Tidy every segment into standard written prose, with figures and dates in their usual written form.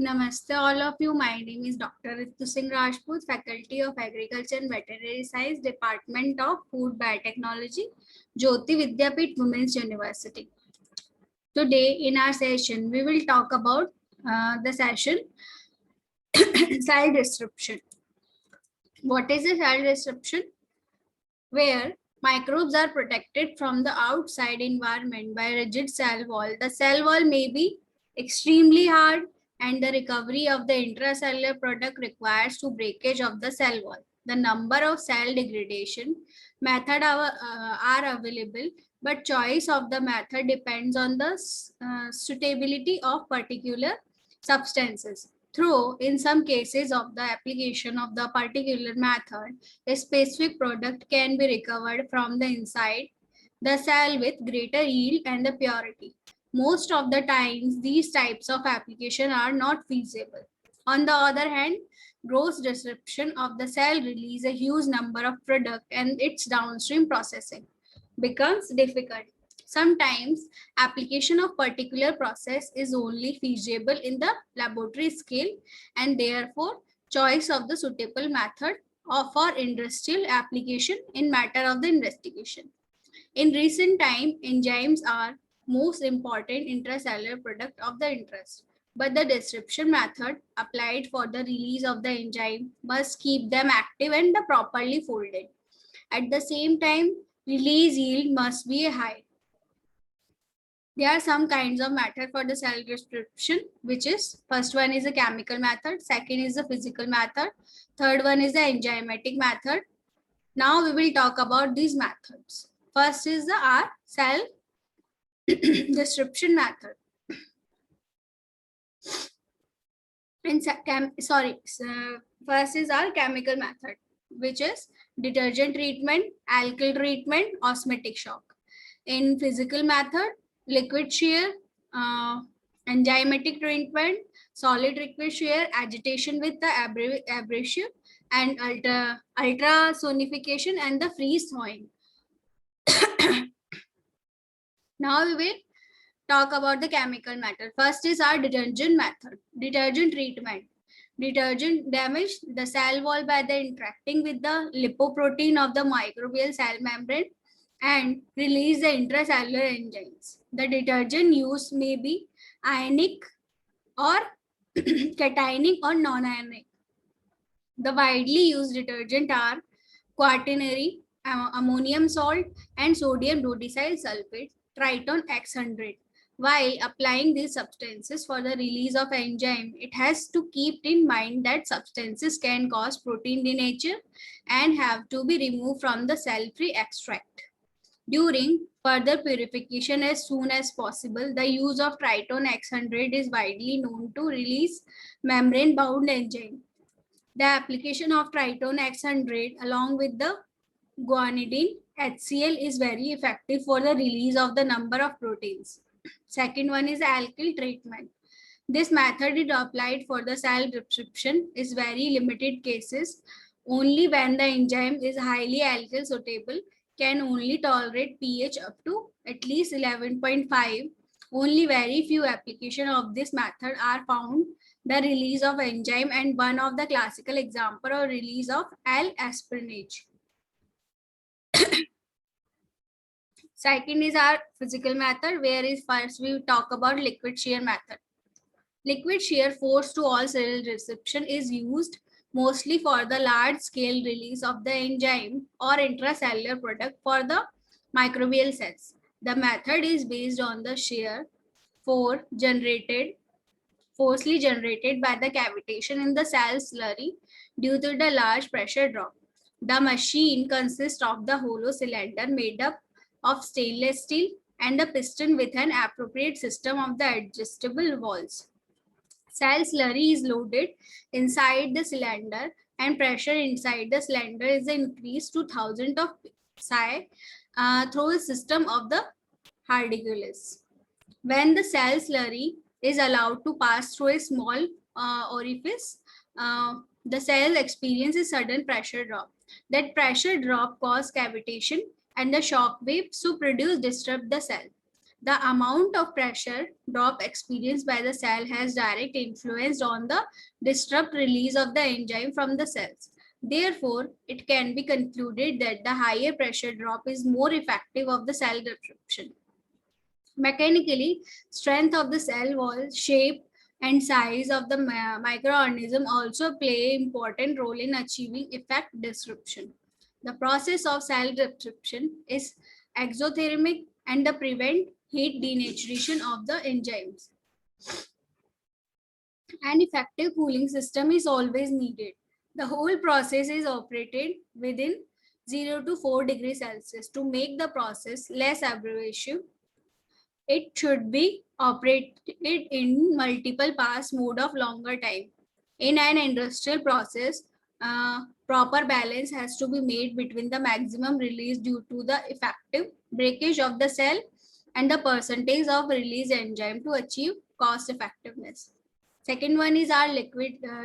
Namaste, all of you. My name is Dr. Ritu Singh Rajput, Faculty of Agriculture and Veterinary Science, Department of Food Biotechnology, Jyoti Vidyapeeth Women's University. Today, in our session, we will talk about the session cell disruption. What is a cell disruption? Where microbes are protected from the outside environment by a rigid cell wall. The cell wall may be extremely hard, and the recovery of the intracellular product requires to breakage of the cell wall. The number of cell degradation method are available, but choice of the method depends on the suitability of particular substances. Through, in some cases of the application of the particular method, a specific product can be recovered from the inside the cell with greater yield and the purity. Most of the times, these types of application are not feasible. On the other hand, gross disruption of the cell release a huge number of product and its downstream processing becomes difficult. Sometimes application of particular process is only feasible in the laboratory scale, and therefore choice of the suitable method for industrial application in matter of the investigation. In recent time, enzymes are most important intracellular product of the interest, but the disruption method applied for the release of the enzyme must keep them active and properly folded. At the same time, release yield must be high. There are some kinds of method for the cell disruption, which is first one is a chemical method, second is the physical method, third one is the enzymatic method. Now we will talk about these methods. First is the R cell disruption method. And first is our chemical method, which is detergent treatment, alkyl treatment, osmotic shock. In physical method, liquid shear, enzymatic treatment, solid liquid shear, agitation with the abrasive, and ultrasonification and the freeze thawing. Now we will talk about the chemical method. First is our detergent method, detergent treatment. Detergent damage the cell wall by the interacting with the lipoprotein of the microbial cell membrane and release the intracellular enzymes. The detergent used may be ionic or cationic or non-ionic. The widely used detergent are quaternary, ammonium salt, and sodium dodecyl sulfate, Triton X100. While applying these substances for the release of enzyme, it has to keep in mind that substances can cause protein denature and have to be removed from the cell-free extract. During further purification as soon as possible, the use of Triton X100 is widely known to release membrane-bound enzyme. The application of Triton X100 along with the guanidine HCl is very effective for the release of the number of proteins. Second one is alkyl treatment. This method is applied for the cell disruption is very limited cases. Only when the enzyme is highly alkyl suitable can only tolerate pH up to at least 11.5. Only very few applications of this method are found the release of enzyme, and one of the classical example of release of L-aspirinase. Second is our physical method, where is first we talk about liquid shear method. Liquid shear force to all cell disruption is used mostly for the large scale release of the enzyme or intracellular product for the microbial cells. The method is based on the shear force forcefully generated by the cavitation in the cell slurry due to the large pressure drop. The machine consists of the hollow cylinder made up of stainless steel and a piston with an appropriate system of the adjustable walls. Cell slurry is loaded inside the cylinder and pressure inside the cylinder is increased to thousands of psi through a system of the Hardy-Gillis. When the cell slurry is allowed to pass through a small orifice, the cell experiences sudden pressure drop. That pressure drop causes cavitation and the shock waves to disrupt the cell. The amount of pressure drop experienced by the cell has direct influence on the disrupt release of the enzyme from the cells. Therefore, it can be concluded that the higher pressure drop is more effective of the cell disruption. Mechanically, strength of the cell wall, shape, and size of the microorganism also play an important role in achieving effect disruption. The process of cell disruption is exothermic and the prevent heat denaturation of the enzymes. An effective cooling system is always needed. The whole process is operated within 0 to 4 degrees Celsius to make the process less abrasive. It should be operated in multiple pass mode of longer time. In an industrial process, proper balance has to be made between the maximum release due to the effective breakage of the cell and the percentage of release enzyme to achieve cost effectiveness. Second one is our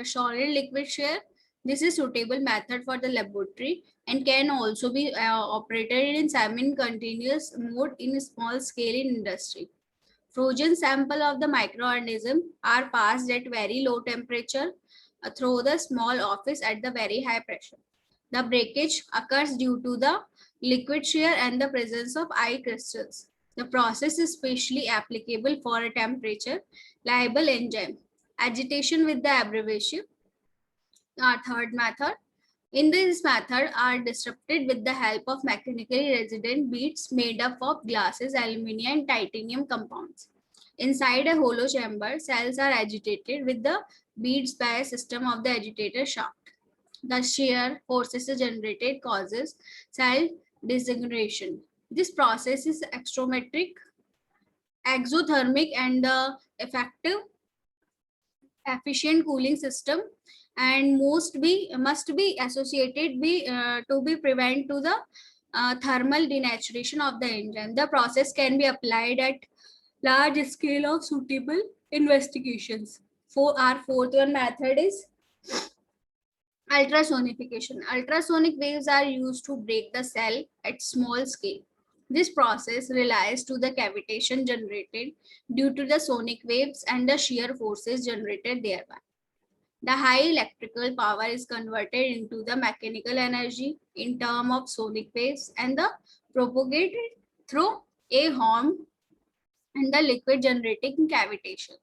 solid liquid shear. This is suitable method for the laboratory and can also be operated in semi-continuous mode in small scale in industry. Frozen sample of the microorganism are passed at very low temperature through the small office at the very high pressure. The breakage occurs due to the liquid shear and the presence of ice crystals. The process is specially applicable for a temperature liable enzyme. Agitation with the abbreviation. Our third method. In this method are disrupted with the help of mechanically resident beads made up of glasses, aluminum, and titanium compounds. Inside a hollow chamber, cells are agitated with the beads by a system of the agitator shaft. The shear forces generated causes cell disintegration. This process is exothermic, and effective efficient cooling system and must be associated to be prevent to the thermal denaturation of the enzyme. The process can be applied at large scale of suitable investigations. For our fourth one method is ultrasonification. Ultrasonic waves are used to break the cell at small scale. This process relies to the cavitation generated due to the sonic waves and the shear forces generated thereby. The high electrical power is converted into the mechanical energy in terms of sonic waves and the propagated through a horn and the liquid generating cavitation.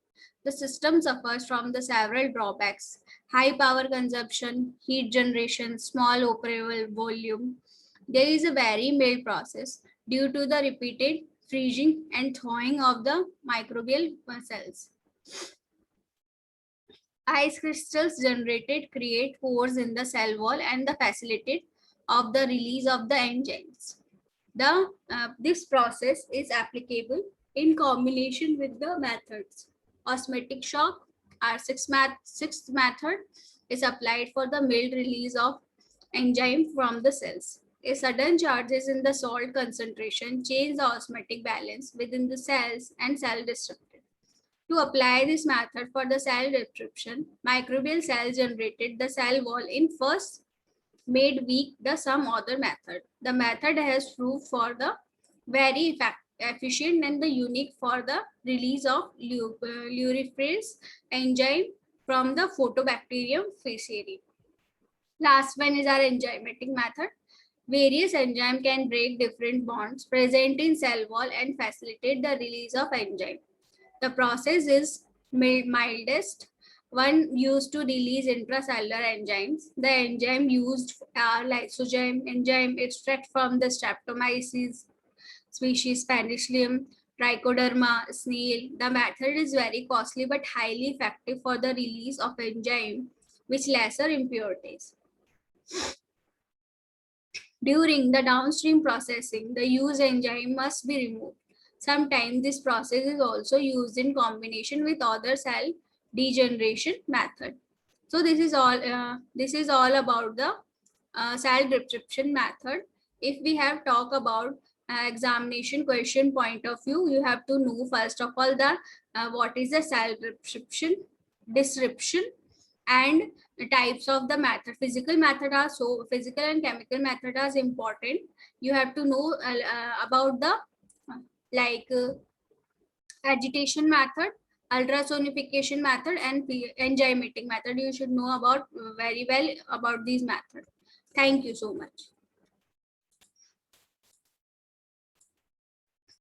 The system suffers from the several drawbacks: high power consumption, heat generation, small operable volume. There is a very mild process due to the repeated freezing and thawing of the microbial cells. Ice crystals generated create pores in the cell wall and the facilitate of the release of the enzymes. This process is applicable in combination with the methods. Osmotic shock, our sixth method, is applied for the mild release of enzyme from the cells. A sudden changes in the salt concentration change the osmotic balance within the cells and cell disrupted. To apply this method for the cell disruption, microbial cells generated the cell wall in first made weak the some other method. The method has proved for the very efficient and the unique for the release of luciferase enzyme from the Photobacterium faeciei. Last one is our enzymatic method. Various enzymes can break different bonds present in cell wall and facilitate the release of enzyme. The process is mildest one used to release intracellular enzymes. The enzyme used are lysozyme enzyme extract from the Streptomyces species Penicillium, Trichoderma snail. The method is very costly but highly effective for the release of enzyme with lesser impurities. During the downstream processing, the used enzyme must be removed. Sometimes this process is also used in combination with other cell degeneration method. So this is all about the cell disruption method. If we have talked about examination question point of view, you have to know first of all the what is the cell disruption and the types of the method. Physical and chemical method are important. You have to know about the like agitation method, ultrasonification method, and enzymatic method. You should know about very well about these methods. Thank you so much.